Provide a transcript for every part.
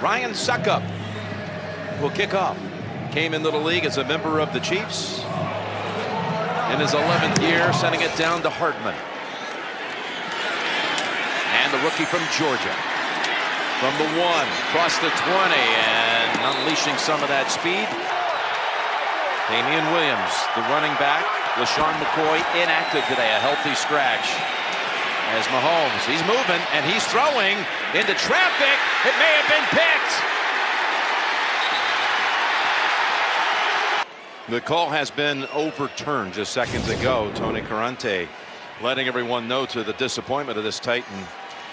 Ryan Suckup will kick off. Came into the league as a member of the Chiefs. In his 11th year, sending it down to Hardman. And the rookie from Georgia. From the 1, across the 20, and unleashing some of that speed. Damian Williams, the running back. LaShawn McCoy inactive today, a healthy scratch. As Mahomes, he's moving, and he's throwing into traffic. It may have been picked. The call has been overturned just seconds ago. Tony Carante letting everyone know to the disappointment of this Titan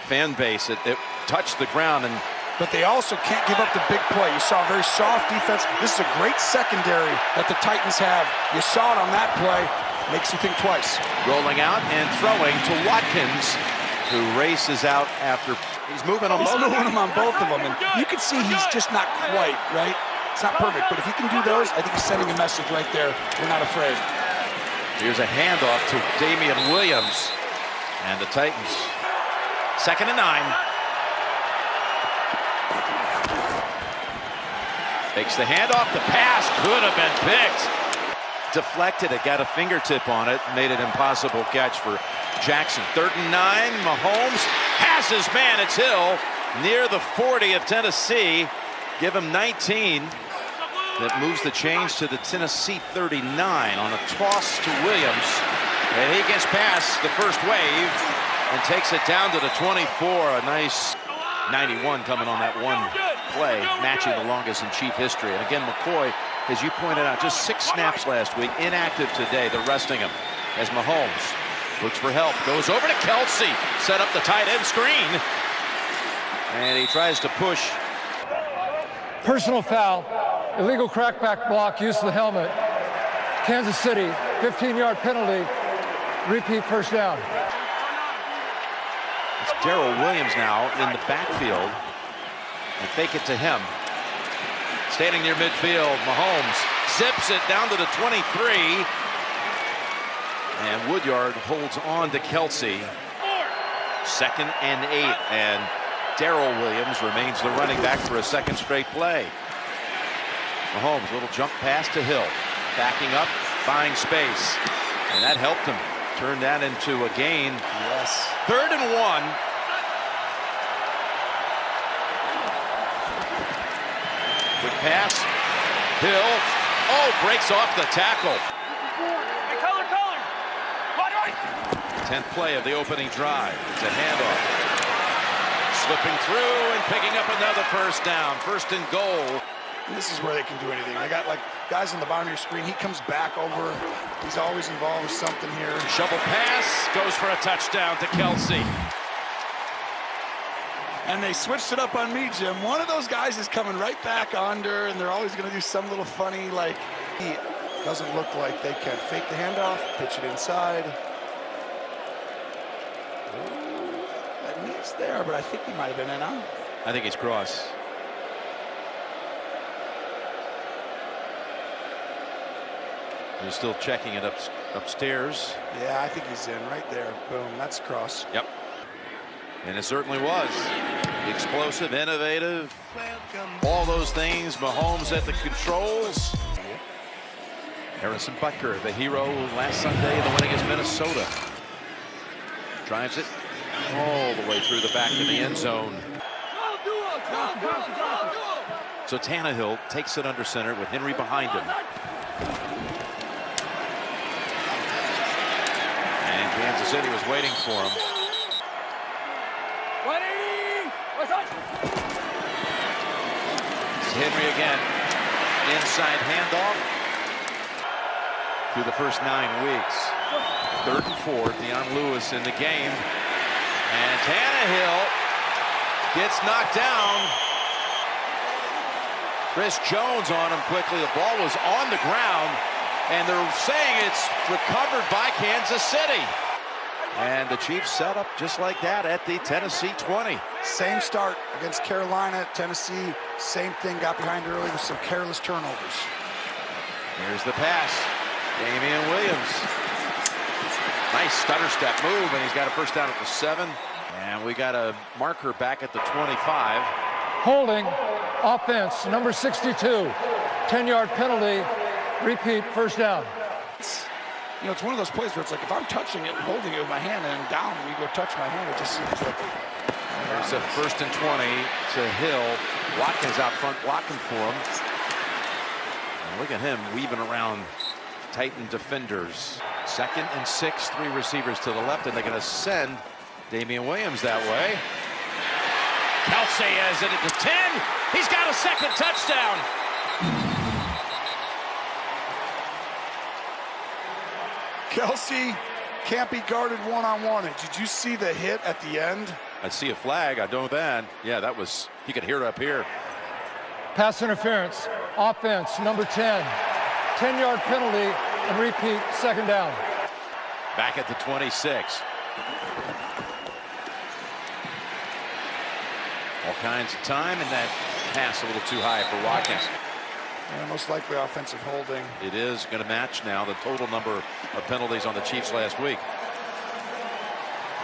fan base. It touched the ground, but they also can't give up the big play. You saw a very soft defense. This is a great secondary that the Titans have. You saw it on that play. Makes you think twice. Rolling out and throwing to Watkins, who races out after he's moving on both of them. And you can see he's just not quite right. It's not perfect, but if he can do those, I think he's sending a message right there. We're not afraid. Here's a handoff to Damian Williams, and the Titans 2nd and 9. Takes the handoff. The pass could have been picked. Deflected it, got a fingertip on it, made it impossible catch for Jackson. 3rd and 9. Mahomes has his man. It's Hill near the 40 of Tennessee. Give him 19. That moves the change to the Tennessee 39 on a toss to Williams. And he gets past the first wave and takes it down to the 24. A nice 91 coming on that one play, matching the longest in Chief history. And again, McCoy, as you pointed out, just 6 snaps last week, inactive today. They're resting him as Mahomes looks for help. Goes over to Kelsey, set up the tight end screen. And he tries to push. Personal foul, illegal crackback block, use of the helmet. Kansas City, 15-yard penalty, repeat first down. It's Darrell Williams now in the backfield. And fake it to him. Standing near midfield, Mahomes zips it down to the 23. And Woodyard holds on to Kelsey. 2nd and 8. And Darrell Williams remains the running back for a 2nd straight play. Mahomes, a little jump pass to Hill. Backing up, buying space. And that helped him turn that into a gain. Yes. 3rd and 1. Quick pass. Hill. Oh, breaks off the tackle. Hey, color. 10th play of the opening drive. It's a handoff. Slipping through and picking up another first down. 1st and goal. And this is where they can do anything. They got like guys on the bottom of your screen. He comes back over. He's always involved with something here. Shovel pass goes for a touchdown to Kelsey. And they switched it up on me, Jim. One of those guys is coming right back under, and they're always going to do some little funny, like, he doesn't look like they can fake the handoff, pitch it inside. That knee's there, but I think he might have been in out. I think he's cross. He's still checking it upstairs. Yeah, I think he's in right there. Boom, that's cross. Yep. And it certainly was. Explosive, innovative, all those things. Mahomes at the controls. Harrison Butker, the hero last Sunday in the win against Minnesota. Drives it all the way through the back of the end zone. So Tannehill takes it under center with Henry behind him. And Kansas City was waiting for him. It's Henry again. Inside handoff. Through the first 9 weeks. 3rd and 4. Deion Lewis in the game. And Tannehill gets knocked down. Chris Jones on him quickly. The ball was on the ground. And they're saying it's recovered by Kansas City. And the Chiefs set up just like that at the Tennessee 20. Same start against Carolina. Tennessee, same thing, got behind early with some careless turnovers. Here's the pass. Damian Williams. Nice stutter step move, and he's got a first down at the 7. And we got a marker back at the 25. Holding, offense, number 62. 10-yard penalty, repeat, first down. You know, it's one of those plays where it's like, if I'm touching it and holding it with my hand and I'm down and you go touch my hand, it just seems like... There's a 1st and 20 to Hill. Watkins out front blocking for him. And look at him weaving around Titan defenders. 2nd and 6, 3 receivers to the left, and they're going to send Damian Williams that way. Kelsey has it at the 10. He's got a 2nd touchdown. Kelsey can't be guarded one-on-one. And did you see the hit at the end? I see a flag. I know that. Yeah, that was, you could hear it up here. Pass interference, offense, number 10. 10-yard penalty, and repeat, second down. Back at the 26. All kinds of time, and that pass a little too high for Watkins. Yeah, most likely offensive holding. It is going to match now the total number of penalties on the Chiefs last week.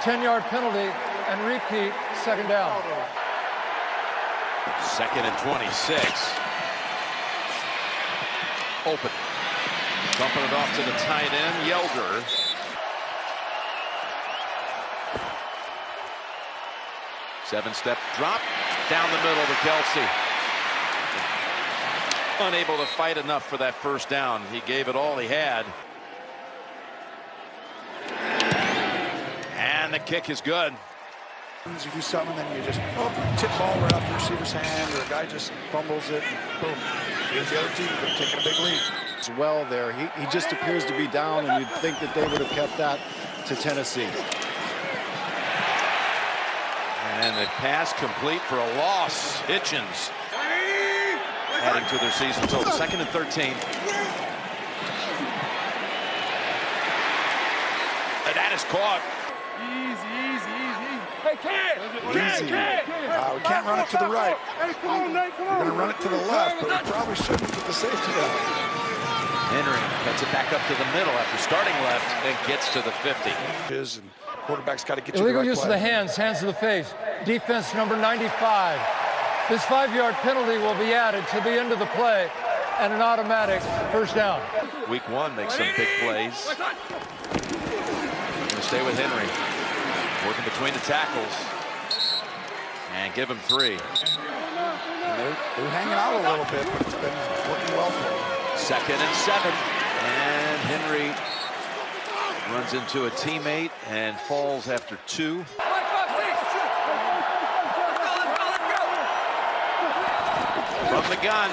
10-yard penalty, and repeat, second down. 2nd and 26. Open. Dumping it off to the tight end, Yelder. Seven-step drop down the middle to Kelsey. Unable to fight enough for that first down. He gave it all he had. And the kick is good. You do something, then you just tip ball right off the receiver's hand, or a guy just fumbles it, and boom. Here's the other team taking a big lead. As well there. He just appears to be down, and you'd think that they would have kept that to Tennessee. And the pass complete for a loss. Hitchens adding to their season total. 2nd and 13. And that is caught. Hey, kid! Easy. We can't run it to the right. We're going to run it to the left, but we probably shouldn't put the safety down. Henry cuts it back up to the middle after starting left and gets to the 50. And quarterback's got to get you Illegal the right use play. of the hands, hands to the face. Defense number 95. This 5-yard penalty will be added to the end of the play and an automatic first down. Week 1 makes some big plays. Going to stay with Henry. Working between the tackles. And give him 3. They're hanging out a little bit, but it's been working well for them. 2nd and 7. And Henry runs into a teammate and falls after 2. From the gun,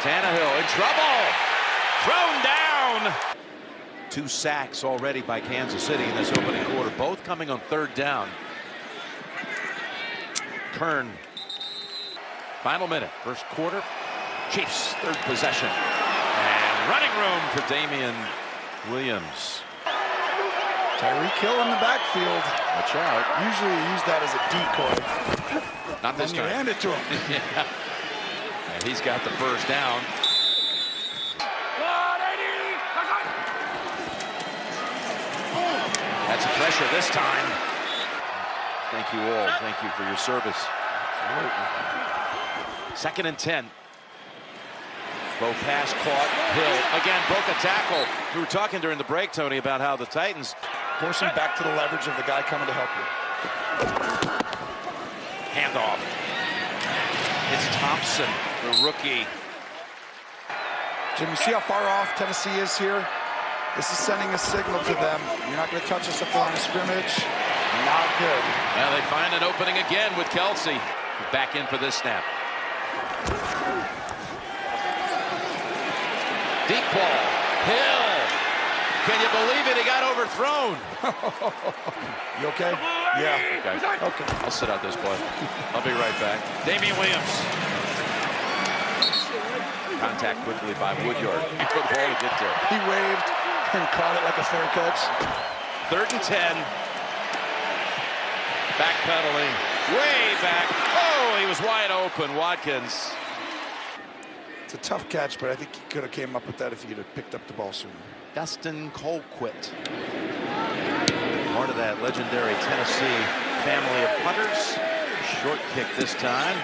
Tannehill in trouble. Thrown down. 2 sacks already by Kansas City in this opening quarter, both coming on 3rd down. Kern. Final minute, first quarter. Chiefs, 3rd possession. And running room for Damian Williams. Tyreek Hill in the backfield. Watch out. Usually you use that as a decoy. Not this And you time. hand it to him. Yeah. And he's got the first down. That's a pressure this time. Thank you all. Thank you for your service. 2nd and 10. Bow pass caught. Hill again broke a tackle. We were talking during the break, Tony, about how the Titans Force him back to the leverage of the guy coming to help you. handoff. It's Thompson, the rookie. Jim, you see how far off Tennessee is here? This is sending a signal to them. You're not going to touch us up on a scrimmage. Not good. Well, they find an opening again with Kelsey. Back in for this snap. Deep ball. Hill. Can you believe it? He got overthrown. You okay? Yeah. Okay. Okay. I'll sit out this play. I'll be right back. Damian Williams. Contact quickly by Woodyard. He took the ball to get there. He waved and caught it like a fair catch. 3rd and 10. Backpedaling. Way back. Oh, he was wide open. Watkins. It's a tough catch, but I think he could have came up with that if he had picked up the ball sooner. Dustin Colquitt. Part of that legendary Tennessee family of punters. Short kick this time.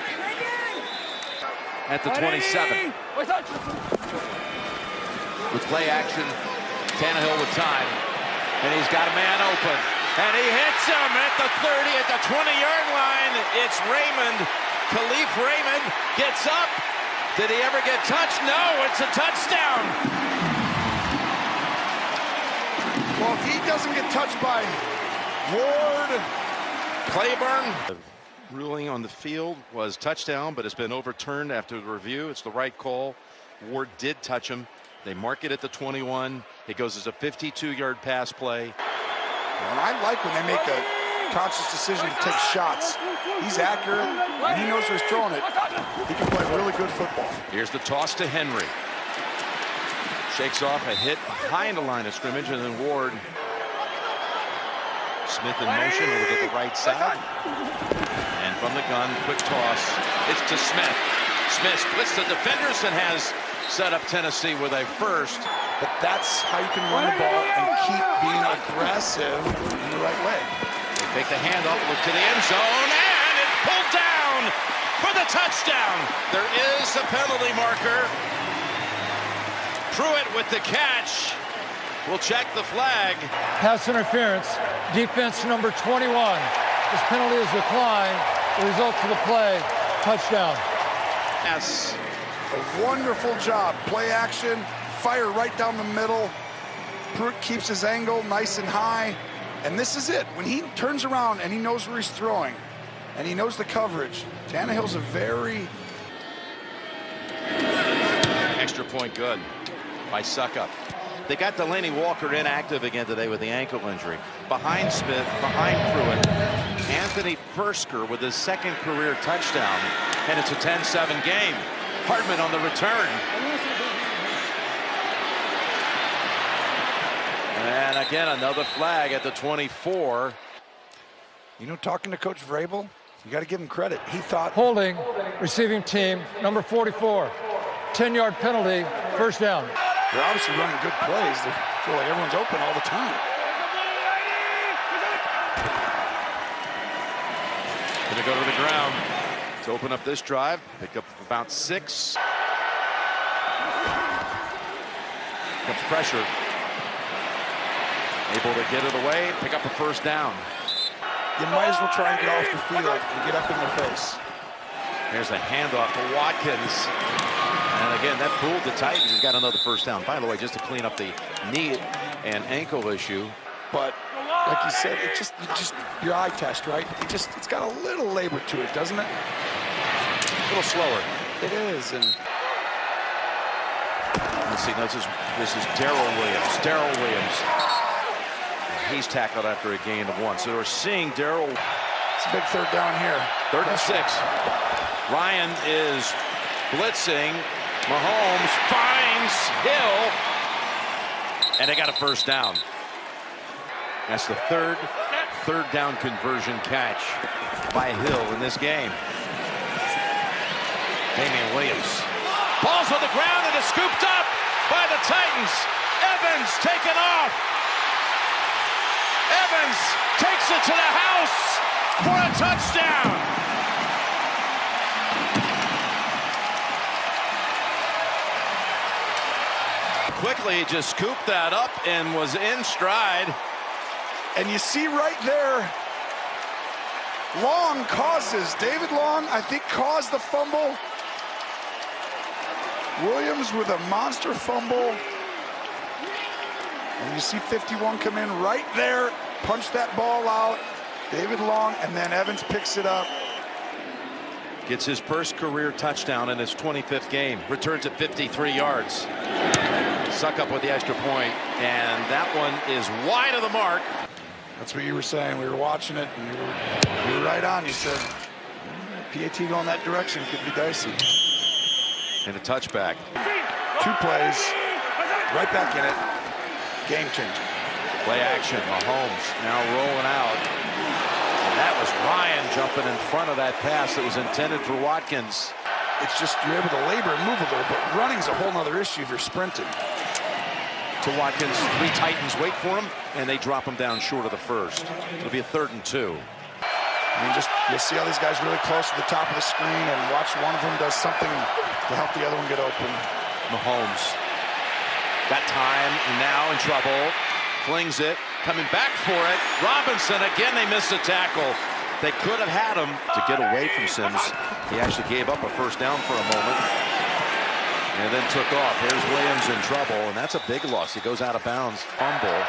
at the 27. With play action, Tannehill with time, and he's got a man open, and he hits him at the 30, at the 20-yard line. It's Raymond. Khalif Raymond gets up. Did he ever get touched? No, it's a touchdown. Well, if he doesn't get touched by Ward, Claiborne. The ruling on the field was touchdown, but it's been overturned after the review. It's the right call. Ward did touch him. They mark it at the 21. It goes as a 52-yard pass play. and I like when they make a conscious decision to take shots. He's accurate, and he knows where he's throwing it. He can play really good football. Here's the toss to Henry. Shakes off a hit behind the line of scrimmage, and then Ward. Smith in motion over to the right side. And from the gun, quick toss. It's to Smith. Smith splits the defenders and has set up Tennessee with a first. But that's how you can run the ball and keep being aggressive in the right way. They take the handoff, look to the end zone, and it's pulled down for the touchdown. There is a penalty marker. Pruitt with the catch. We'll check the flag. Pass interference, defense number 21. This penalty is declined. The result of the play, touchdown. Yes. A wonderful job. Play action, fire right down the middle. Pruitt keeps his angle nice and high. And this is it. When he turns around and he knows where he's throwing, and he knows the coverage, Tannehill's a very... Extra point good by Suckup. They got Delaney Walker inactive again today with the ankle injury. Behind Smith, behind Pruitt, Anthony Fursker with his second career touchdown, and it's a 10-7 game. Hardman on the return. And again, another flag at the 24. You know, talking to Coach Vrabel, you got to give him credit. He thought... Holding, receiving team, number 44. 10-yard penalty, first down. They're obviously running good plays. They feel like everyone's open all the time. Gonna go to the ground to open up this drive. Pick up about 6. Comes pressure. Able to get it away, pick up a first down. You might as well try and get off the field and get up in their face. Here's a handoff to Watkins. And again, that fooled the Titans. He's got another first down. By the way, just to clean up the knee and ankle issue. But like you said, it just your eye test, right? It's got a little labor to it, doesn't it? A little slower. It is. And let's see, this is Darrell Williams. Darrell Williams. He's tackled after a gain of 1. So we're seeing Darrell. It's a big third down here. 3rd and 6. Ryan is blitzing. Mahomes finds Hill, and they got a first down. That's the third down conversion catch by Hill in this game. Damian Williams. Ball's on the ground and is scooped up by the Titans. Evans taken off. Evans takes it to the house for a touchdown. Quickly just scooped that up and was in stride. And you see right there, Long David Long, I think, caused the fumble. Williams with a monster fumble. And you see 51 come in right there, punch that ball out. David Long, and then Evans picks it up. Gets his first career touchdown in his 25th game. Returns at 53 yards. Suckup with the extra point, and that one is wide of the mark. That's what you were saying. We were watching it, and you were right on. You said, PAT going that direction could be dicey. And a touchback. 2 plays, right back in it. Game changer. Play action. Mahomes now rolling out. And that was Ryan jumping in front of that pass that was intended for Watkins. It's just you're able to labor and move a little, but running's a whole nother issue if you're sprinting. To Watkins, 3 Titans wait for him, and they drop him down short of the first. It'll be a 3rd and 2. I mean, just you'll see all these guys really close to the top of the screen, and watch one of them does something to help the other one get open. Mahomes got time, and now in trouble. Flings it, coming back for it. Robinson, again, they missed a tackle. They could have had him to get away from Sims. He actually gave up a first down for a moment and then took off. Here's Williams in trouble, and that's a big loss. He goes out of bounds. Fumble.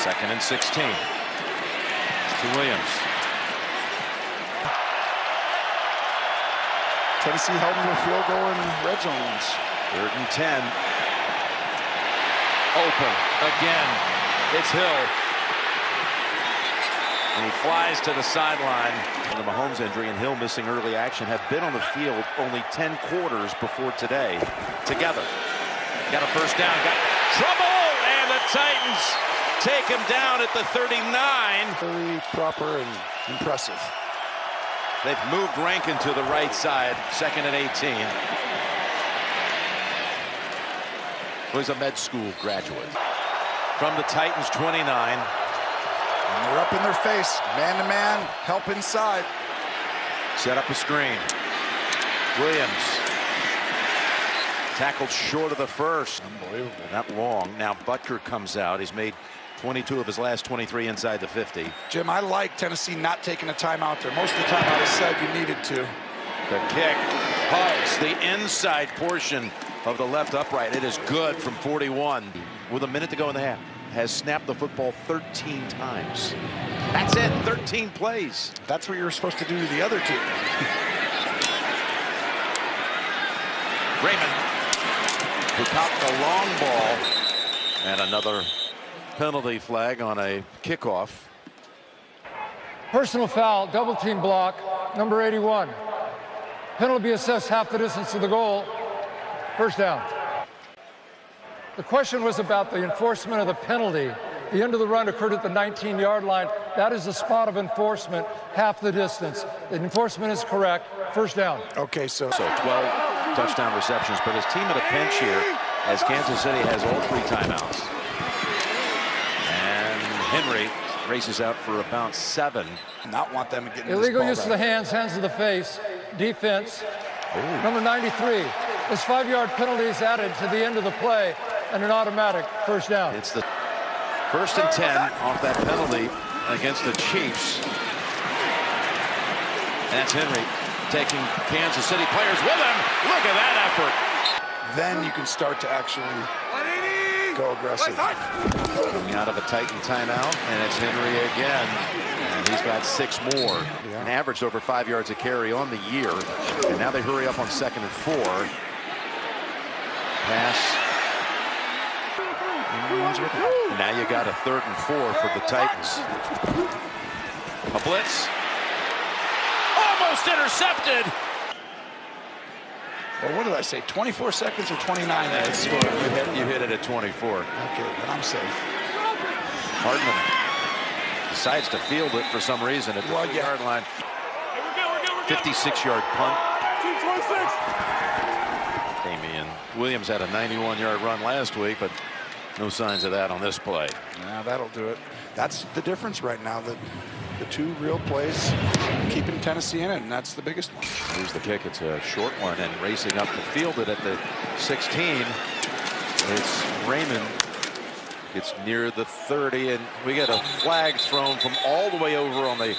2nd and 16. To Williams. Tennessee held him to a field goal in red zones. 3rd and 10. Open again. It's Hill. And he flies to the sideline. The Mahomes injury and Hill missing early action have been on the field only 10 quarters before today together. Got a first down, got trouble, and the Titans take him down at the 39. Very proper and impressive. They've moved Rankin to the right side, 2nd and 18. He's a med school graduate. From the Titans 29. And they're up in their face, man-to-man, help inside. Set up a screen. Williams tackled short of the first. Unbelievable. Not long. Now Butker comes out. He's made 22 of his last 23 inside the 50. Jim, I like Tennessee not taking a timeout there. Most of the time I would have said you needed to. The kick hugs the inside portion of the left upright. It is good from 41. With a minute to go in the half. Has snapped the football 13 times. That's it, 13 plays. That's what you were supposed to do to the other team. Raymond, who caught the long ball, and another penalty flag on a kickoff. Personal foul, double team block, number 81. Penalty be assessed half the distance to the goal. First down. The question was about the enforcement of the penalty. The end of the run occurred at the 19-yard line. That is the spot of enforcement, half the distance. The enforcement is correct. First down. Okay, so 12 touchdown receptions, but his team at a pinch here as Kansas City has all 3 timeouts. And Henry races out for about 7. not want them getting Illegal this use ball of the back. hands to the face, defense. Ooh. Number 93. This 5-yard penalty is added to the end of the play and an automatic first down. It's the 1st and 10 off that penalty against the Chiefs. And that's Henry taking Kansas City players with him. Look at that effort. Then you can start to actually go aggressive. Coming out of a Titan timeout, and it's Henry again. And he's got 6 more. Yeah. And averaged over 5 yards a carry on the year. And now they hurry up on 2nd and 4. Pass. And now you got a 3rd and 4 for the Titans. A blitz. Almost intercepted. Well, what did I say? 24 seconds or 29 minutes? You hit it at 24. Okay, then I'm safe. Hardman decides to field it for some reason at the 3-yard line. 56-yard punt. 26. Damian Williams had a 91-yard run last week, but no signs of that on this play. Yeah, that'll do it. That's the difference right now. The 2 real plays keeping Tennessee in it, and that's the biggest one. Here's the kick. It's a short one, and racing up to field it at the 16. It's Raymond. It's near the 30, and we get a flag thrown from all the way over on the...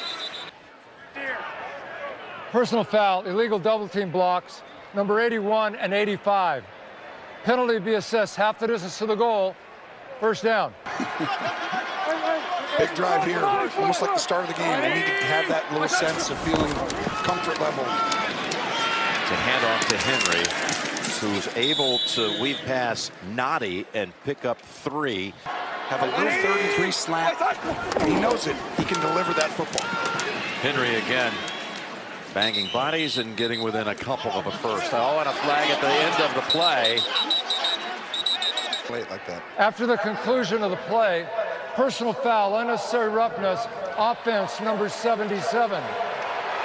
Personal foul, illegal double team blocks, number 81 and 85. Penalty be assessed half the distance to the goal. First down. Big drive here, almost like the start of the game. They need to have that little sense of feeling comfort level. It's a handoff to Henry, who's able to weave past Noddy and pick up 3. Have a little 3rd and 3 slant. He knows it. He can deliver that football. Henry again. Banging bodies and getting within a couple of a first. Oh, and a flag at the end of the play. Late like that. After the conclusion of the play, personal foul, unnecessary roughness, offense number 77.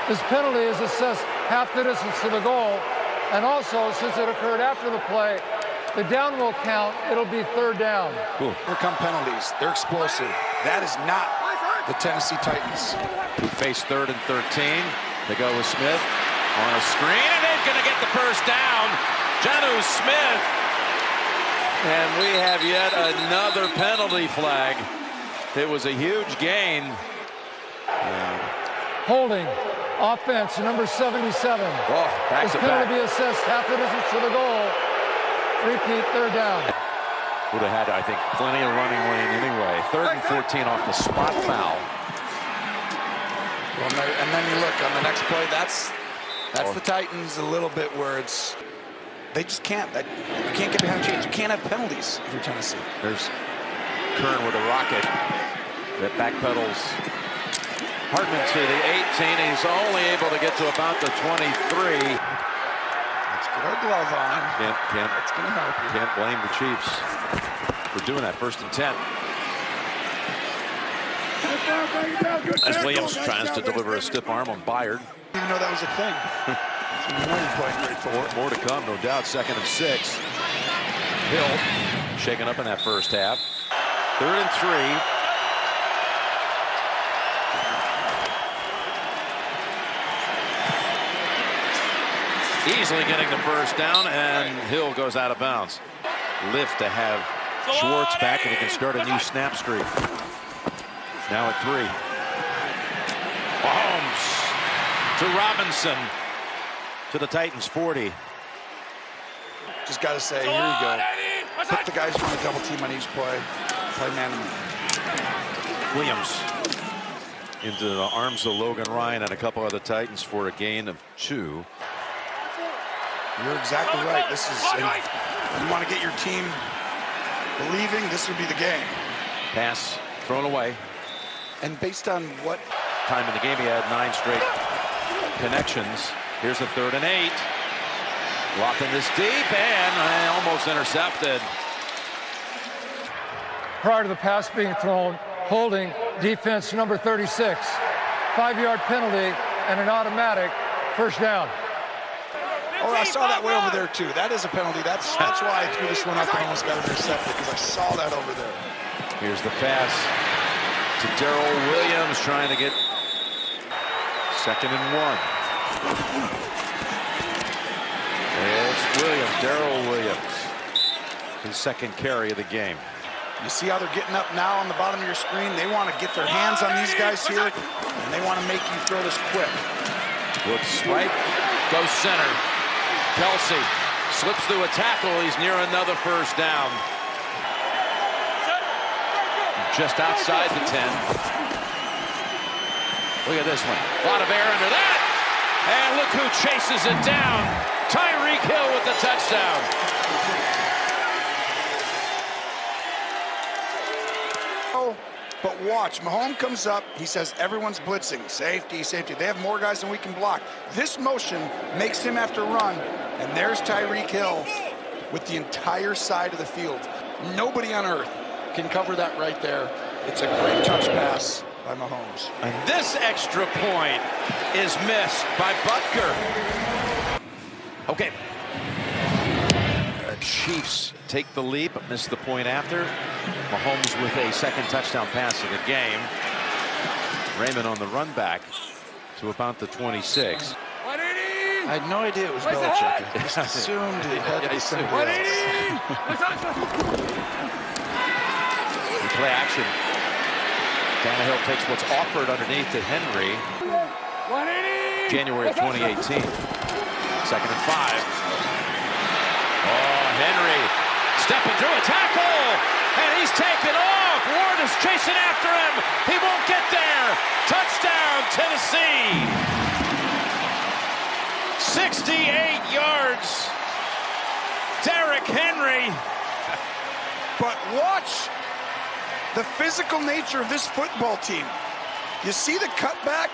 This penalty is assessed half the distance to the goal, and also, since it occurred after the play, the down will count. It'll be 3rd down. Here come penalties. They're explosive. That is not the Tennessee Titans. Who face 3rd and 13. They go with Smith on a screen, and they're going to get the first down. Jonnu Smith. And we have yet another penalty flag. It was a huge gain. Holding. Offense, number 77. Oh, back This to penalty back. be assessed half the distance to the goal. Repeat, 3rd down. Would have had, I think, plenty of running lane anyway. 3rd and 14 off the spot foul. Well, and then you look on the next play. That's the Titans a little bit where it's they just can't. You can't get behind chains. You can't have penalties if you're Tennessee. There's Kern with a rocket that backpedals Hartman to the 18. He's only able to get to about the 23. Let's get our glove on. That's going to help you. Can't blame the Chiefs for doing that. 1st and 10. As Williams tries to deliver a stiff arm on Byard. Didn't even know that was a thing. So you know you're playing great football. More to come, no doubt. 2nd and 6. Hill shaken up in that first half. 3rd and 3. Easily getting the first down, and Hill goes out of bounds. Lift to have Schwartz back, and he can start a new snap streak. Now at 3. Mahomes to Robinson to the Titans 40. Just got to say, here you go. Put the guys on a double team on each play. Play man. Williams into the arms of Logan Ryan and a couple of the Titans for a gain of 2. You're exactly right. This is, you want to get your team believing this would be the game. Pass thrown away. And based on what Time in the game, he had 9 straight connections. Here's the 3rd and 8. Lofting this deep and almost intercepted. Prior to the pass being thrown, holding, defense number 36. 5-yard penalty and an automatic 1st down. Oh, I saw that way over there too. That is a penalty. That's why I threw this one up and almost got intercepted, because I saw that over there. Here's the pass to Darrell Williams, trying to get 2nd and 1. It's Williams, Darrell Williams. His 2nd carry of the game. You see how they're getting up now on the bottom of your screen? They want to get their hands on these guys here, and they want to make you throw this quick. Looks right, goes center. Kelsey slips through a tackle. He's near another first down. Just outside the 10. Look at this one. A lot of air under that. And look who chases it down. Tyreek Hill with the touchdown. Oh, but watch, Mahomes comes up, he says everyone's blitzing, safety, safety. They have more guys than we can block. This motion makes him have to run, and there's Tyreek Hill with the entire side of the field. Nobody on earth can cover that right there. It's a great touch pass by Mahomes. And this extra point is missed by Butker. Okay. The Chiefs take the lead, but miss the point after. Mahomes with a 2nd touchdown pass of the game. Raymond on the run back to about the 26. I had no idea it was Belichick. I just assumed it had to be somebody else. Play action. Tannehill takes what's offered underneath to Henry. January of 2018. 2nd and 5. Oh, Henry stepping through a tackle, and he's taken off. Ward is chasing after him. He won't get there. Touchdown, Tennessee. 68 yards. Derrick Henry. But watch the physical nature of this football team. You see the cutback?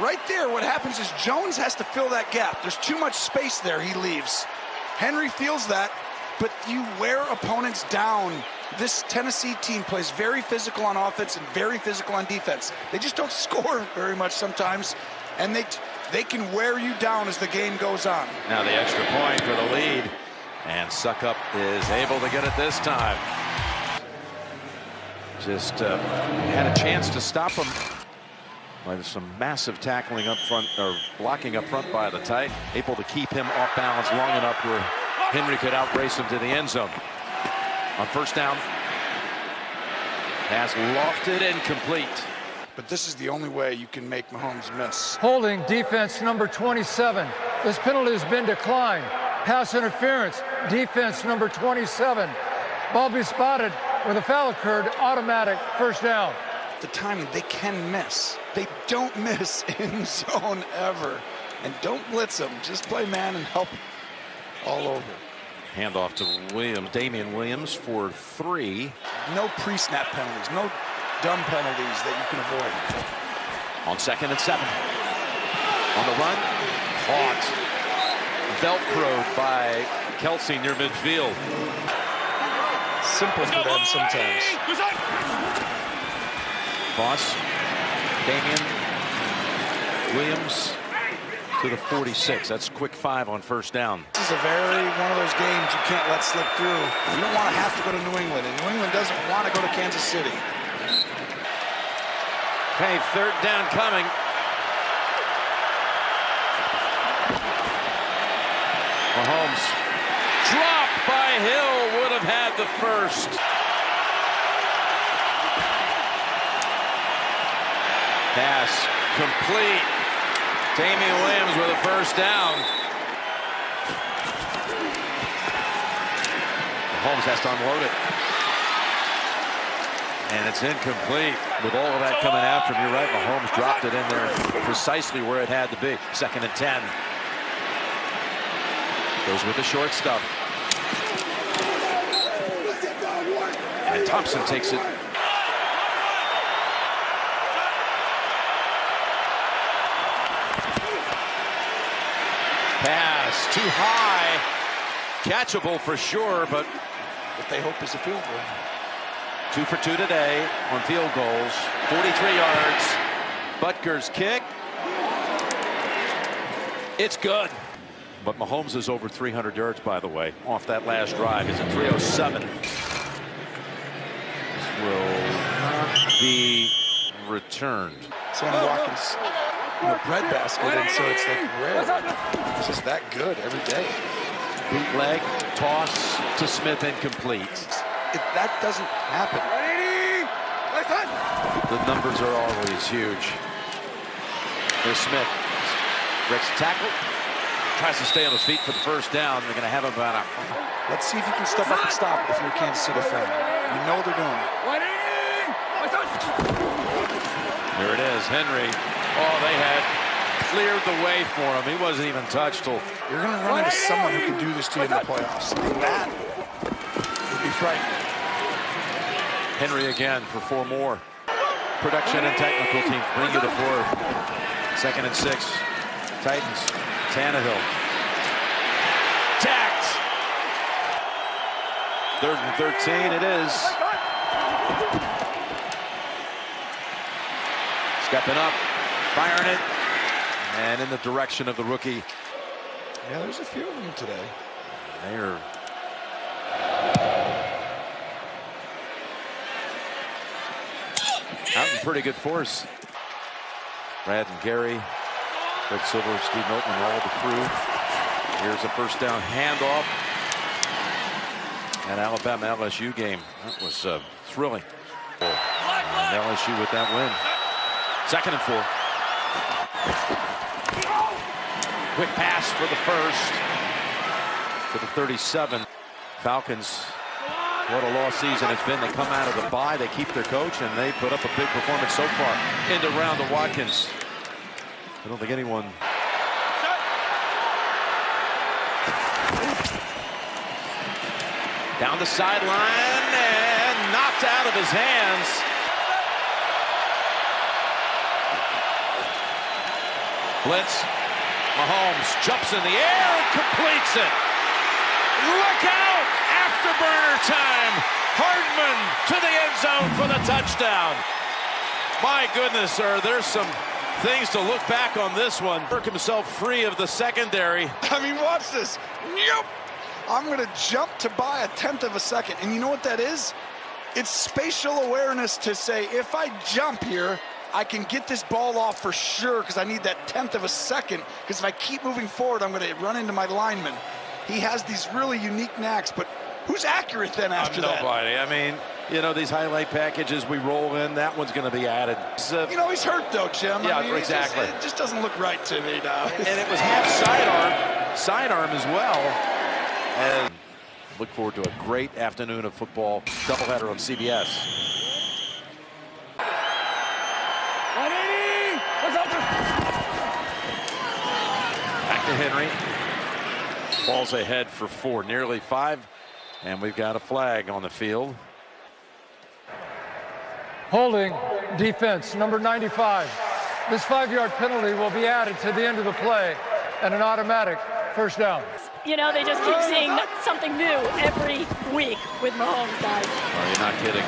Right there, what happens is Jones has to fill that gap. There's too much space there, he leaves. Henry feels that, but you wear opponents down. This Tennessee team plays very physical on offense and very physical on defense. They just don't score very much sometimes, and they can wear you down as the game goes on. Now the extra point for the lead, and Suckup is able to get it this time. Just had a chance to stop him. There's some massive tackling up front, or blocking up front by the tight. Able to keep him off balance long enough where Henry could outrace him to the end zone. On first down, pass lofted and complete. But this is the only way you can make Mahomes miss. Holding defense number 27. This penalty has been declined. Pass interference, defense number 27. Ball be spotted where the foul occurred, automatic first down. The timing, they can miss. They don't miss in zone ever. And don't blitz them. Just play man and help all over. Handoff to Williams, Damian Williams for 3. No pre-snap penalties, no dumb penalties that you can avoid. On 2nd and 7. On the run, caught. Velcroed by Kelsey near midfield. Simple for them sometimes. Boss, Damian Williams to the 46. That's quick 5 on first down. This is one of those games you can't let slip through. You don't want to have to go to New England, and New England doesn't want to go to Kansas City. Okay, third down coming. Mahomes dropped by Hill, would have had the first. Pass complete. Damian Williams with a first down. Mahomes has to unload it. And it's incomplete. With all of that coming after him, you're right, Mahomes dropped it in there precisely where it had to be. 2nd and 10. Goes with the short stuff. And Thompson takes it. Pass too high. Catchable for sure, but What they hope is a field goal. 2 for 2 today on field goals. 43 yards. Butker's kick. It's good. But Mahomes is over 300 yards, by the way, off that last drive. He's at 307. This will be returned. Sammy Watkins in a bread basket, and so it's like rare. It's just that good every day. Bootleg, toss to Smith, incomplete. If that doesn't happen, The numbers are always huge. Here's Smith. Breaks the tackle. Tries to stay on his feet for the first down. They're going to have about a... let's see if you can step up and stop it if you're a Kansas City fan. You know they're doing it. There it is, Henry. Oh, they had cleared the way for him. He wasn't even touched till... You're going to run into someone who can do this to you in the playoffs. And that would be frightening. Henry again for 4 more. Production and technical teams bring you the 4th. 2nd and 6. Titans. Tannehill. Tacked. 3rd and 13 it is. Stepping up, firing it, and in the direction of the rookie. Yeah, there's a few of them today. They're out in pretty good force. Brad and Gary, Fred Silver, Steve Milton, and all the crew. Here's a first down handoff. An Alabama LSU game. That was thrilling. And LSU with that win. 2nd and 4. Quick pass for the first to the 37. Falcons, what a lost season it's been. They come out of the bye, they keep their coach, and they put up a big performance so far into round of Watkins. I don't think anyone... Down the sideline and knocked out of his hands. Blitz. Mahomes jumps in the air and completes it. Look out! Afterburner time. Hardman to the end zone for the touchdown. My goodness, sir, there's some things to look back on this one. Work himself free of the secondary. I mean, watch this. Yep. I'm going to jump to buy a 1/10 of a second. And you know what that is? It's spatial awareness to say, if I jump here, I can get this ball off for sure because I need that 1/10 of a second, because if I keep moving forward, I'm going to run into my lineman. He has these really unique knacks, but who's accurate then after that? Nobody. I mean, you know, these highlight packages we roll in, that one's going to be added. You know, he's hurt though, Jim. Yeah, I mean, exactly. It just doesn't look right to me now. And it was half sidearm as well. And look forward to a great afternoon of football doubleheader on CBS. Back to Henry. Ball's ahead for 4, nearly 5, and we've got a flag on the field. Holding defense, number 95. This 5-yard penalty will be added to the end of the play and an automatic first down. You know, they just keep seeing something new every week with Mahomes, guys. Oh, you're not kidding.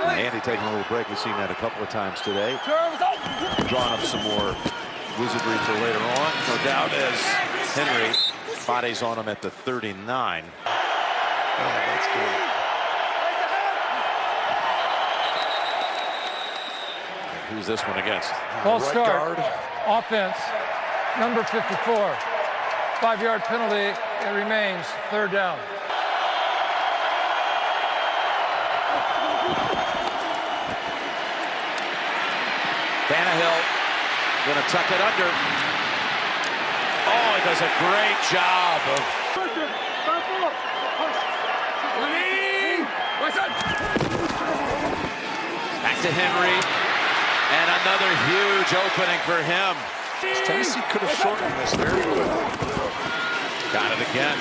Andy taking a little break. We've seen that a couple of times today. Drawing up some more wizardry for later on, no doubt, as Henry bodies on him at the 39. Oh, that's good. Who's this one against? False Right start. guard. Offense, number 54. 5-yard penalty. It remains 3rd down. Tannehill gonna tuck it under. Oh, he does a great job of. Back to Henry, and another huge opening for him. Tennessee could have shortened this very quickly. Got it again.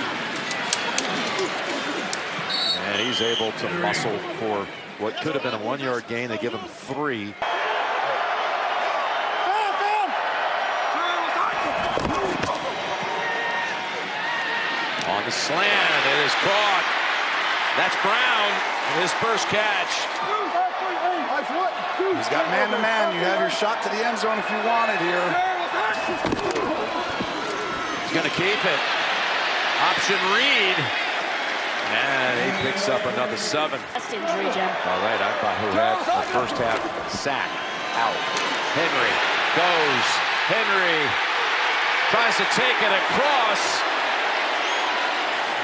And he's able to muscle for what could have been a 1-yard gain. They give him 3. On the slant, it is caught. That's Brown, his first catch. He's got man-to-man. You have your shot to the end zone if you want it here. He's going to keep it. Option read. And he picks up another 7. Chest injury, Jim. All right, I thought who had the first half sack out. Henry goes. Henry tries to take it across.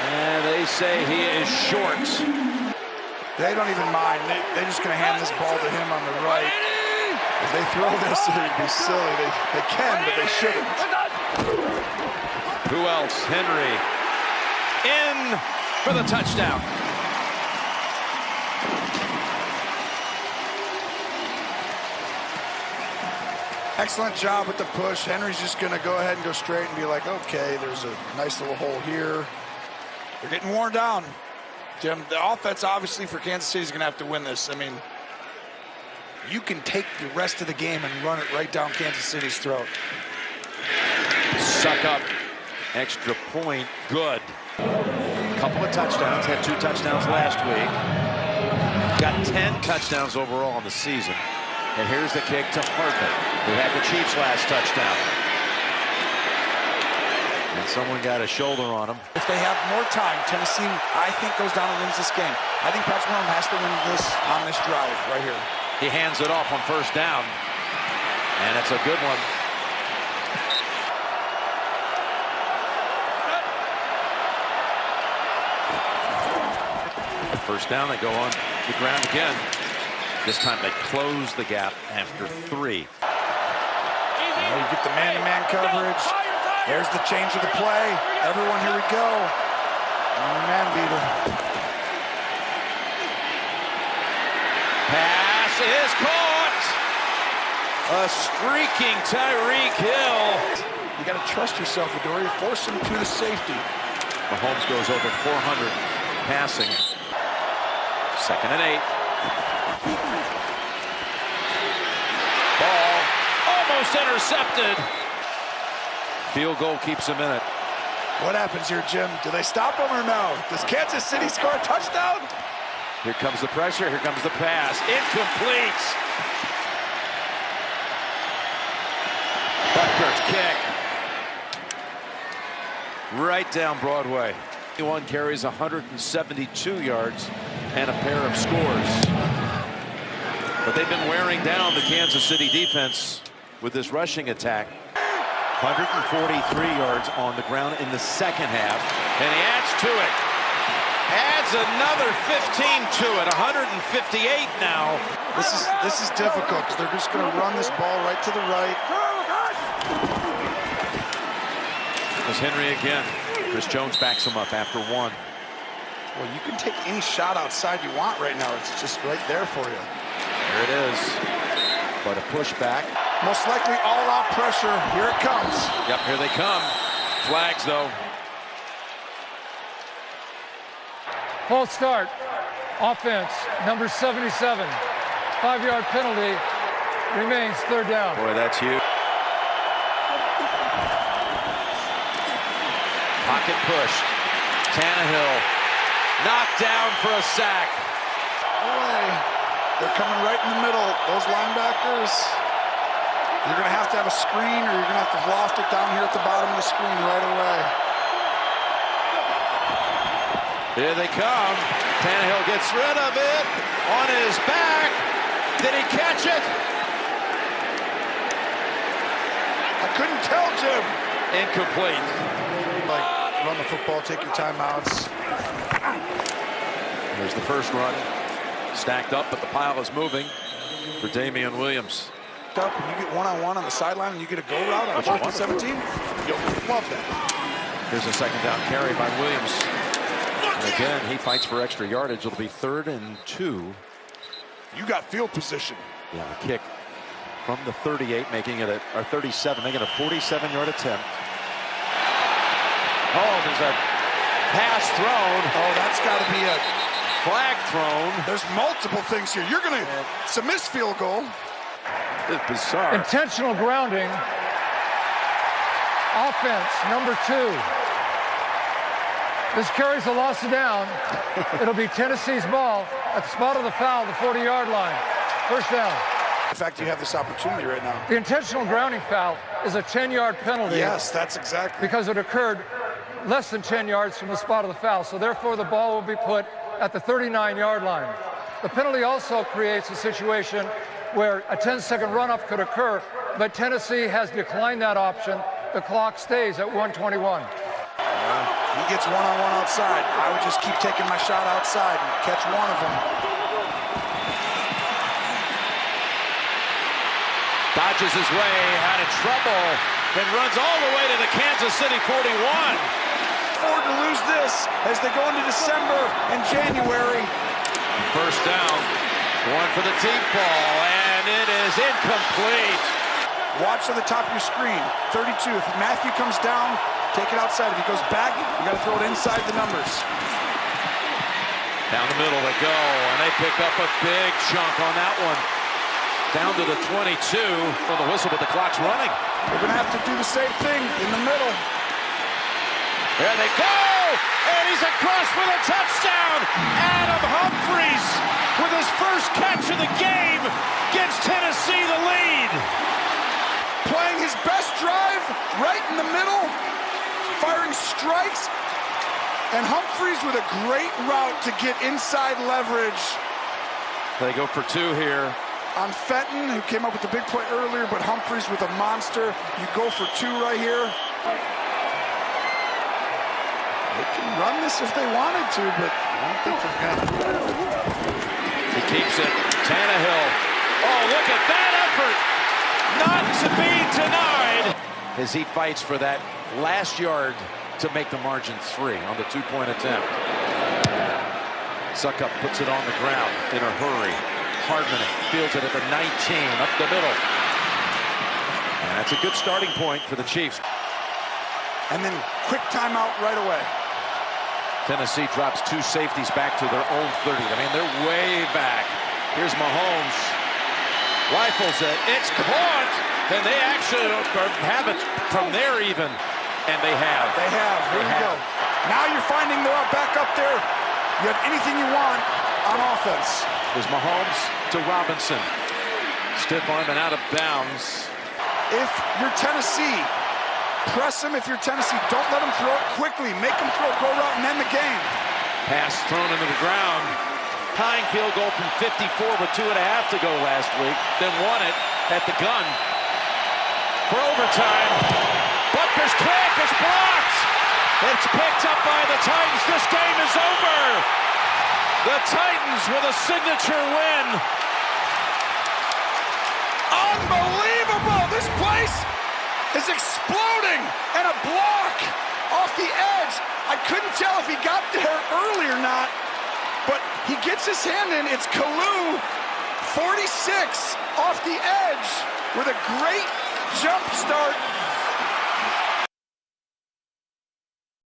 And they say he is short. They don't even mind. They're just going to hand this ball to him on the right. If they throw this, it would be silly. They can, but they shouldn't. Who else? Henry in for the touchdown. Excellent job with the push. Henry's just going to go ahead and go straight and be like, okay, there's a nice little hole here. They're getting worn down. Jim, the offense, obviously, for Kansas City is going to have to win this. I mean, you can take the rest of the game and run it right down Kansas City's throat. Suck up. Extra point. Good. Couple of touchdowns. Had 2 touchdowns last week. Got 10 touchdowns overall in the season. And here's the kick to Hardman, who had the Chiefs' last touchdown. And someone got a shoulder on him. If they have more time, Tennessee, I think, goes down and wins this game. I think Patrick Mahomes has to win this on this drive right here. He hands it off on first down. And it's a good one. First down, they go on the ground again. This time they close the gap after 3. Now you get the man-to-man coverage. There's the change of the play. Everyone, here we go. Man beater. Pass is caught. A streaking Tyreek Hill. You got to trust yourself, Adore. Force him to the safety. Mahomes goes over 400 passing. 2nd and 8. Ball almost intercepted. Field goal keeps him in it. What happens here, Jim? Do they stop him or no? Does Kansas City score a touchdown? Here comes the pressure. Here comes the pass. Incomplete. Butker's kick. Right down Broadway. 1 carries 172 yards. and a pair of scores. But they've been wearing down the Kansas City defense with this rushing attack. 143 yards on the ground in the second half, and he adds to it. Adds another 15 to it. 158 now. This is difficult because they're just going to run this ball right to the right. There's Henry again. Chris Jones backs him up after one. Well, you can take any shot outside you want right now. It's just right there for you. There it is. But a pushback. Most likely all-out pressure. Here it comes. Yep, here they come. Flags, though. False start. Offense, number 77. 5-yard penalty. Remains third down. Boy, that's huge. Pocket pushed. Tannehill knocked down for a sack. Boy, they're coming right in the middle. Those linebackers, you're going to have a screen, or you're going to have to loft it down here at the bottom of the screen right away. Here they come. Tannehill gets rid of it. On his back. Did he catch it? I couldn't tell, Jim. Incomplete. Like, run the football, take your timeouts. There's the first run. Stacked up, but the pile is moving for Damian Williams. Up and you get one-on-one on the sideline and you get a go route on 4th and 17. You'll love that. Here's a second down carry by Williams. And again, he fights for extra yardage. It'll be 3rd and 2. You got field position. Yeah, a kick from the 38, making it or 37, making it a 47-yard attempt. Oh, there's a pass thrown. Oh, that's got to be a flag thrown. There's multiple things here. You're going to, it's a missed field goal. It's bizarre. Intentional grounding. Offense, number 2. This carries a loss of down. It'll be Tennessee's ball at the spot of the foul, the 40-yard line. First down. In fact, you have this opportunity right now. The intentional grounding foul is a 10-yard penalty. Yes, that's exactly. Because it occurred less than 10 yards from the spot of the foul. So therefore, the ball will be put at the 39-yard line. The penalty also creates a situation where a 10-second run-up could occur, but Tennessee has declined that option. The clock stays at 1:21. He gets one-on-one outside. I would just keep taking my shot outside and catch one of them. Dodges his way out of trouble, then runs all the way to the Kansas City 41. Afford to lose this as they go into December and January. First down, going for the deep ball, and it is incomplete. Watch on the top of your screen. 32. If Matthew comes down, take it outside. If he goes back, you got to throw it inside the numbers. Down the middle they go, and they pick up a big chunk on that one. Down to the 22 for the whistle, but the clock's running. They're going to have to do the same thing in the middle. There they go, and he's across for the touchdown. Adam Humphries, with his first catch of the game, gives Tennessee the lead. Playing his best drive right in the middle, firing strikes, and Humphries with a great route to get inside leverage. They go for 2 here. On Fenton, who came up with the big play earlier, but Humphries with a monster. You go for 2 right here. They can run this if they wanted to, but I don't think they're gonna. He keeps it. Tannehill. Oh, look at that effort. Not to be denied. As he fights for that last yard to make the margin 3 on the 2-point attempt. Suckup puts it on the ground in a hurry. Hardman fields it at the 19, up the middle. And that's a good starting point for the Chiefs. And then quick timeout right away. Tennessee drops 2 safeties back to their own 30. I mean, they're way back. Here's Mahomes. Rifles it. It's caught. And they actually have it from there even. And they have. They have. Here you go. Now you're finding they're back up there. You have anything you want on offense. There's Mahomes to Robinson. Stiff arm and out of bounds. If you're Tennessee, press him. If you're Tennessee, don't let him throw it quickly. Make him throw a go route and end the game. Pass thrown into the ground. tying field goal from 54 with 2.5 to go last week. Then won it at the gun for overtime. Butker's kick is blocked. It's picked up by the Titans. This game is over. The Titans with a signature win. Unbelievable! This place is exploding, and a block off the edge. I couldn't tell if he got there early or not, but he gets his hand in. It's Kalu, 46 off the edge with a great jump start